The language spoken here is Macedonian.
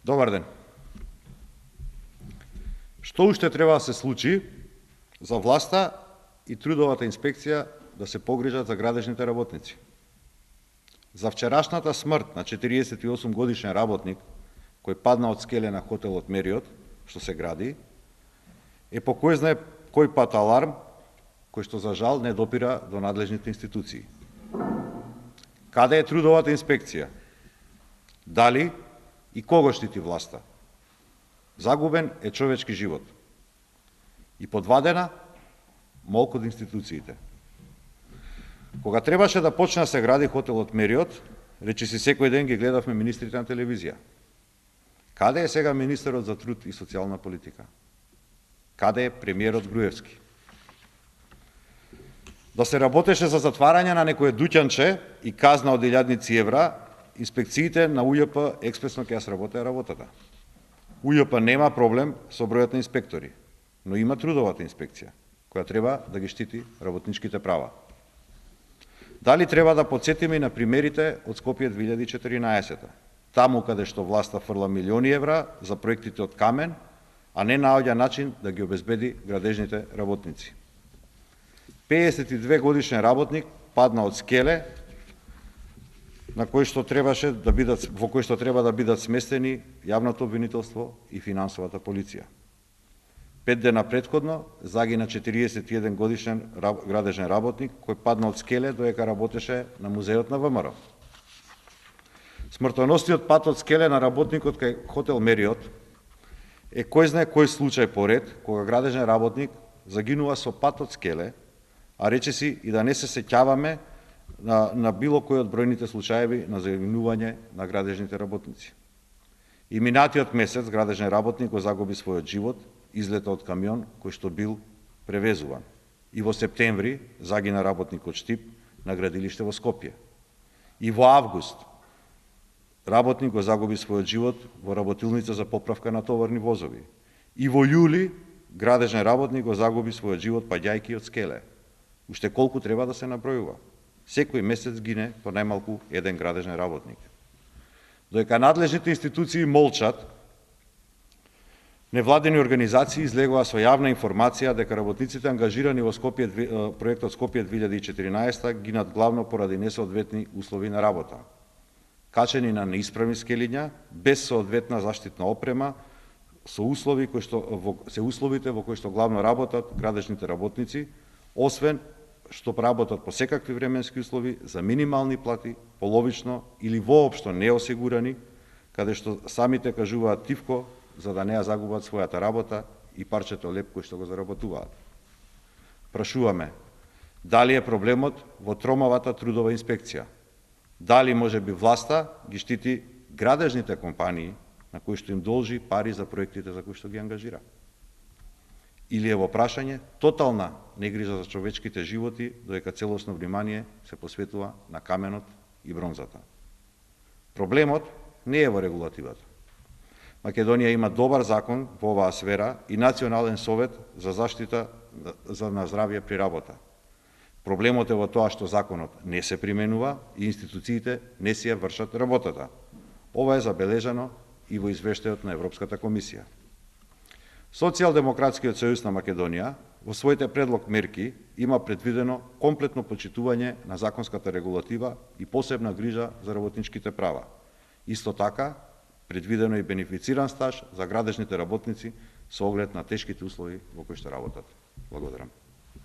Добар ден. Што уште треба да се случи за власта и трудовата инспекција да се погрижат за градежните работници? За вчерашната смрт на 48 годишен работник кој падна од скеле на хотелот Мериот, што се гради, е по кој знае кој пат аларм, кој што за жал не допира до надлежните институции. Каде е трудовата инспекција? Дали и кого штити власта? Загубен е човечки живот. И подвадена молк од институциите. Кога требаше да почне да се гради хотелот Мериот, речиси секој ден ги гледавме министрите на телевизија. Каде е сега министерот за труд и социјална политика? Каде е премиерот Груевски? Да се работеше за затварање на некое дуќанче и казна од 1000 евра, инспекциите на УЈП експресно ќе ја сработеа работата. УЈП нема проблем со бројот на инспектори, но има трудовата инспекција, која треба да ги штити работничките права. Дали треба да подсетиме и на примерите од Скопје 2014, таму каде што власта фрла милиони евра за проектите од камен, а не наоѓа начин да ги обезбеди градежните работници. 52 годишен работник падна од скеле во кој што треба да бидат сместени јавното обвинителство и финансовата полиција. 5 дена претходно загина 41 годишен градежен работник кој падна од скеле додека работеше на музеот на ВМРО. Смртоносниот пат од скеле на работникот кај хотел Мериот е кој знае кој случај поред кога градежен работник загинува со пат од скеле, а речиси и да не се сеќаваме на било кој од бројните случаеви на загинување на градежните работници. И минатиот месец градежен работник го загуби својот живот, излета од камион кој што бил превезуван. И во септември загина работник од Штип на градилиште во Скопје. И во август работник го загуби својот живот во работилница за поправка на товарни возови. И во јули градежен работник го загуби својот живот паѓајќи од скеле. Уште колку треба да се набројува? Секој месец гине по најмалку еден градежен работник. Додека надлежните институции молчат, невладени организации излегува со јавна информација дека работниците ангажирани во проектот Скопје 2014 гинат главно поради несоодветни услови на работа. Качени на неисправни скелиња, без соодветна заштитна опрема, со услови условите во кои што главно работат градежните работници, освен што работат по секакви временски услови за минимални плати, половично или воопшто неосигурани, каде што самите кажуваат тивко за да не ја загубат својата работа и парчето леп кој што го заработуваат. Прашуваме, дали е проблемот во тромавата трудова инспекција? Дали можеби власта ги штити градежните компании на кои што им должи пари за проектите за кои што ги ангажира? Или е во прашање тотална негрижа за човечките животи, додека целосно внимание се посветува на каменот и бронзата? Проблемот не е во регулативата. Македонија има добар закон во оваа сфера и Национален совет за заштита на здравје при работа. Проблемот е во тоа што законот не се применува и институциите не си ја вршат работата. Ова е забележано и во извештајот на Европската комисија. Социјалдемократскиот сојуз на Македонија во своите предлог мерки има предвидено комплетно почитување на законската регулатива и посебна грижа за работничките права. Исто така, предвидено и бенефициран стаж за градежните работници со оглед на тешките услови во кои што работат. Благодарам.